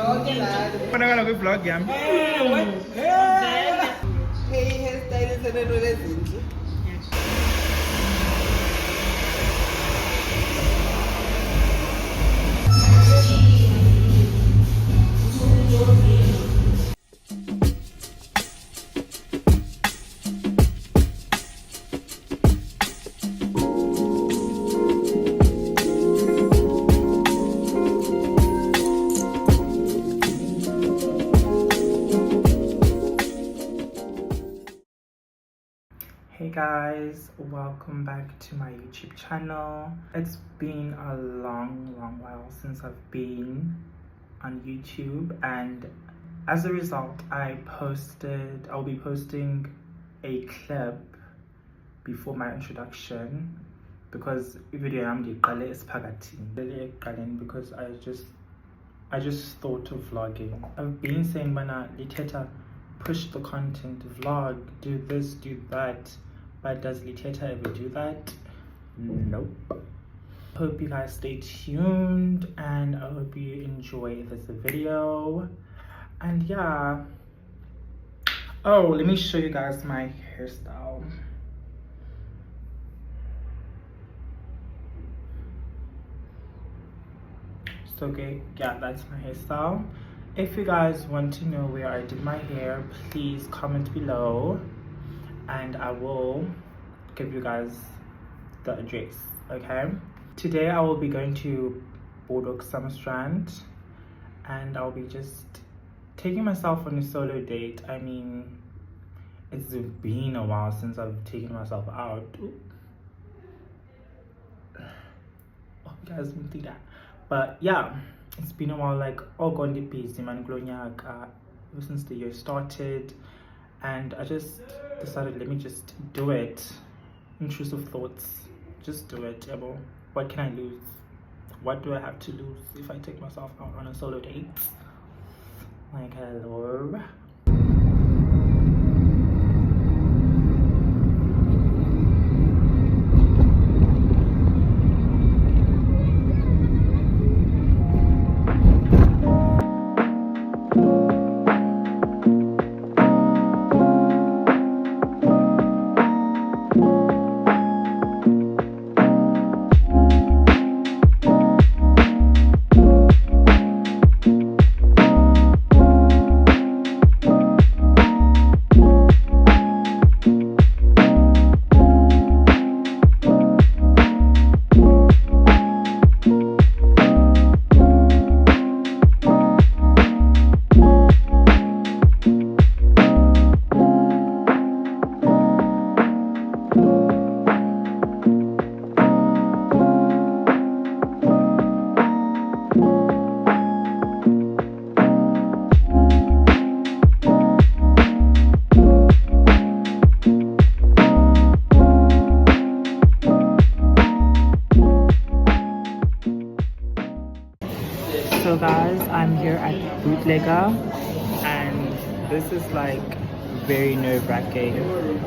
Bonakala kwi-vlog yam. Hey guys, welcome back to my YouTube channel. It's been a long while since I've been on YouTube, and as a result I'll be posting a clip before my introduction, because video because I just thought of vlogging. I've been saying Lithetha, push the content, vlog, do this, do that. But does Lithetha ever do that? Nope. Hope you guys stay tuned, and I hope you enjoy this video. And yeah. Oh, let me show you guys my hairstyle. So okay, yeah, that's my hairstyle. If you guys want to know where I did my hair, please comment below, and I will give you guys the address. Okay, today I will be going to Boardwalk Summer Strand, and I'll be just taking myself on a solo date. I mean, it's been a while since I've taken myself out. Oh, you guys didn't see that, but yeah, it's been a while. Like, all gone busy man, ever since the year started, and I just decided, let me just do it. Intrusive thoughts, just do it. What can I lose? What do I have to lose if I take myself out on a solo date? Like, hello. So guys, I'm here at Bootlegger, and this is like very nerve-wracking.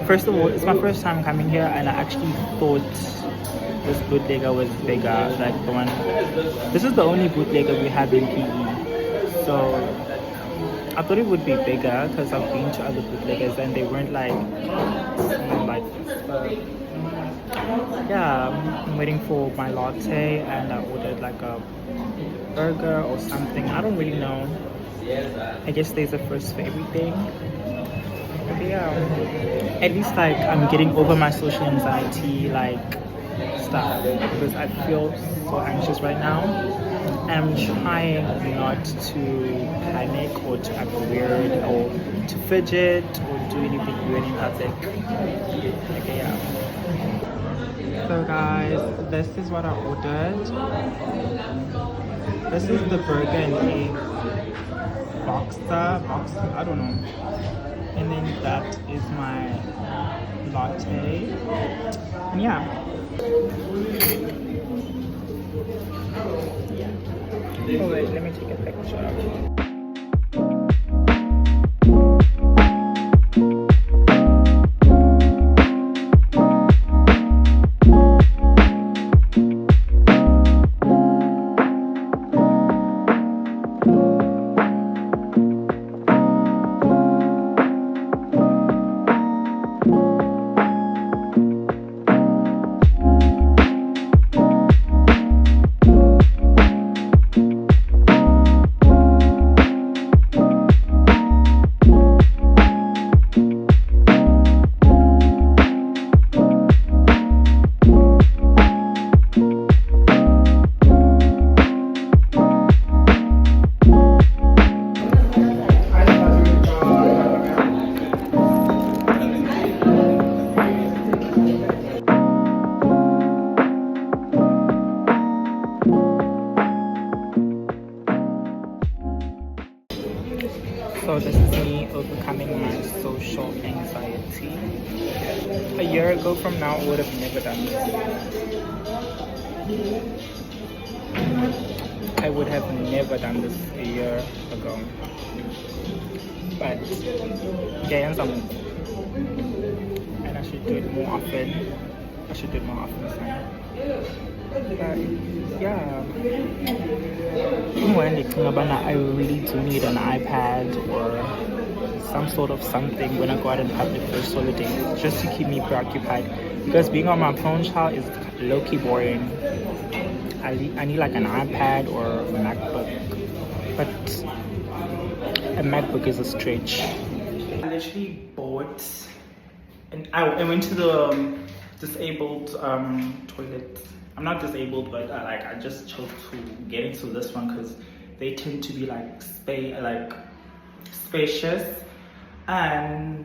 First of all, it's my first time coming here, and I actually thought this bootlegger was bigger, like the one. This is the only bootlegger we have in PE, so I thought it would be bigger because I've been to other bootleggers and they weren't like this. But yeah, I'm waiting for my latte, and I ordered like a burger or something. I don't really know. I guess there's a first for everything. But yeah, at least like I'm getting over my social anxiety like stuff, because I feel so anxious right now, and I'm trying not to panic or to act weird or to fidget or do anything weird in public. Okay, yeah. So guys, this is what I ordered. This is the burger and egg box, I don't know. And then that is my latte. And yeah. Oh wait, let me take a picture. So this is me overcoming my social anxiety. A year ago from now, I would have never done this. I would have never done this a year ago. But yeah, and I should do it more often. I should do it more often this time. But yeah, when I really do need an iPad or some sort of something when I go out in public for holiday, just to keep me preoccupied, because being on my phone, child, is low-key boring. I need like an iPad or a MacBook, but a MacBook is a stretch. I literally bought, and I went to the disabled toilet. I'm not disabled, but I just chose to get into this one because they tend to be like spacious, and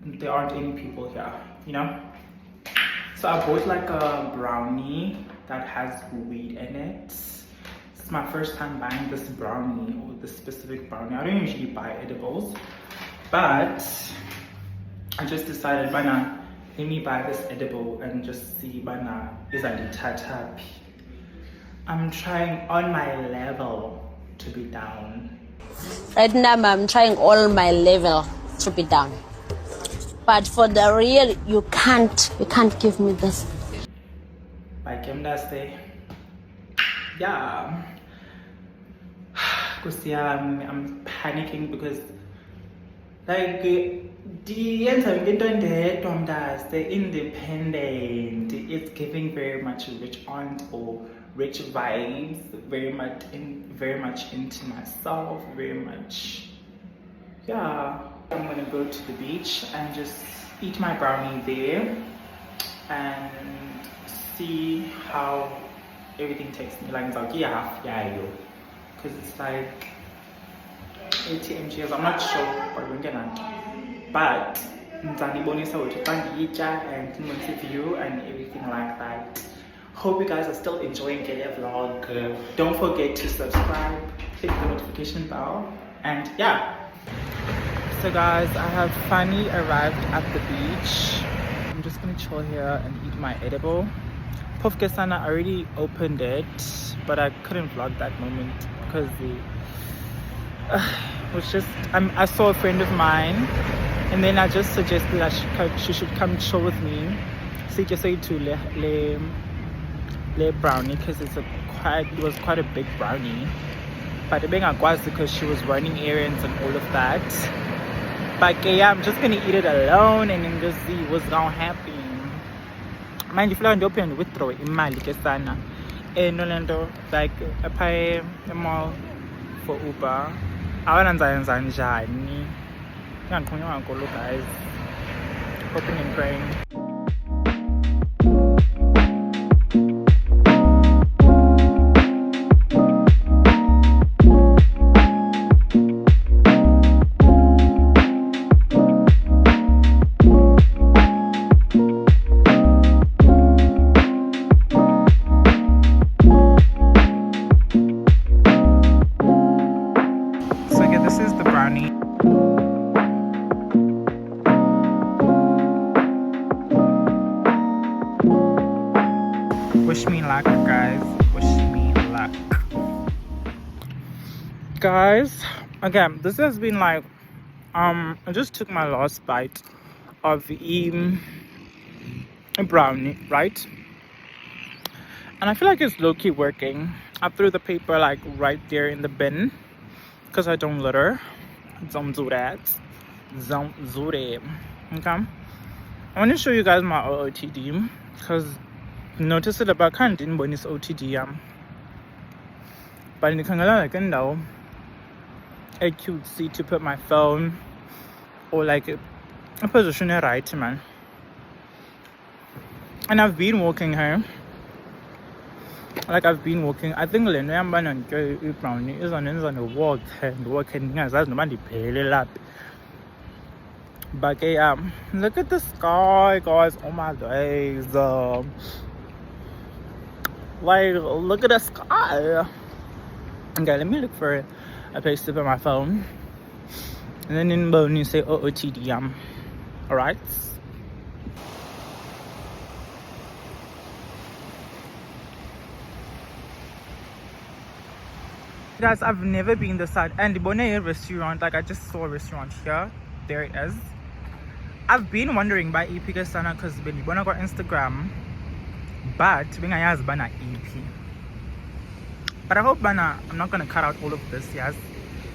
there aren't any people here, you know. So I bought like a brownie that has weed in it. It's my first time buying this brownie, or this specific brownie. I don't usually buy edibles, but I just decided, bana, let me buy this edible and just see, bana, is a Lithetha. I'm trying on my level to be down. Right now, I'm trying all my level to be down. But for the real, you can't give me this. Like say, yeah. Because I'm panicking because like the independent, it's giving very much rich aunt or rich vibes, very much into myself, very much, yeah. I'm gonna go to the beach and just eat my brownie there and see how everything takes me. Like, it's like, because it's like 80 mgs. I'm not sure what we're gonna do, but and view and everything like that. Hope you guys are still enjoying the vlog. Don't forget to subscribe, click the notification bell, and yeah. So guys, I have finally arrived at the beach. I'm just gonna chill here and eat my edible. Puff Kesana already opened it, but I couldn't vlog that moment because it was just, I saw a friend of mine, and then I just suggested that she should come chill with me. So just say to le brownie, because it was quite a big brownie. But the being because she was running errands and all of that. But yeah, I'm just gonna eat it alone and then just see what's gonna happen. Mind if I open withdraw imali kesana. Nolando like I pay a mall for Uber. I want to njani. Can't come on, guys. Hoping and praying. Wish me luck, guys. Wish me luck. Guys, again, this has been like, I just took my last bite of the brownie, right? And I feel like it's low-key working. I threw the paper like right there in the bin because I don't litter. Don't do that. Don't do that. Okay? I want to show you guys my OOTD because notice it about can't in bonus OTD but in the Kangala like no a cute seat to put my phone or like a position right, man. And I've been walking here. I think Lenamba and Brownie is on the walk and walking as nobody pay up. But look at the sky, guys. Oh my days. Like, look at the sky. Okay, let me look for a place to put my phone. And then in Bone you say OOTD. Alright. Guys, I've never been this side. And the Bonnet restaurant, like I just saw a restaurant here. There it is. I've been wondering by EP Sana because when you wanna go Instagram, but when I ask Bana EP. But I hope Bana, I'm not gonna cut out all of this, yes.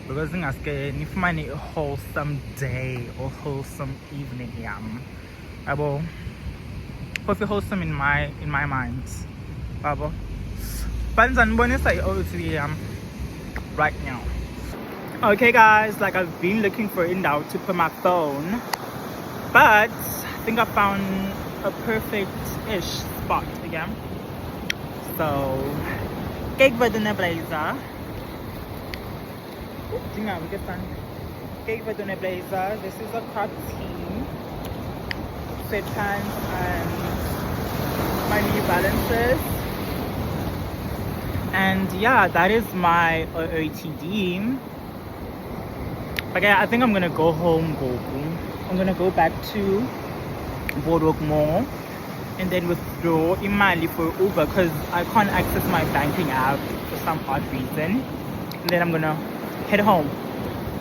Because I'm asking if I need a wholesome day or wholesome evening, I will hope wholesome in my mind. Babo. Panzan bonus I OOTD right now. Okay guys, like I've been looking for it now to put my phone, but I think I found a perfect-ish spot again. So cake by the blazer. Cake by the blazer. This is a crop tee, sweatpants, and my New Balances. And yeah, that is my OOTD. Okay, I think I'm gonna go home, I'm gonna go back to Boardwalk Mall and then withdraw imali for Uber because I can't access my banking app for some odd reason. And then I'm gonna head home.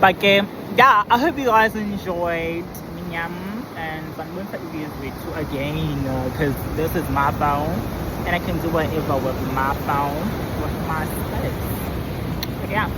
But yeah, I hope you guys enjoyed Minyam and Banwinta videos too again because this is my phone and I can do whatever with my phone with my space. Okay, yeah.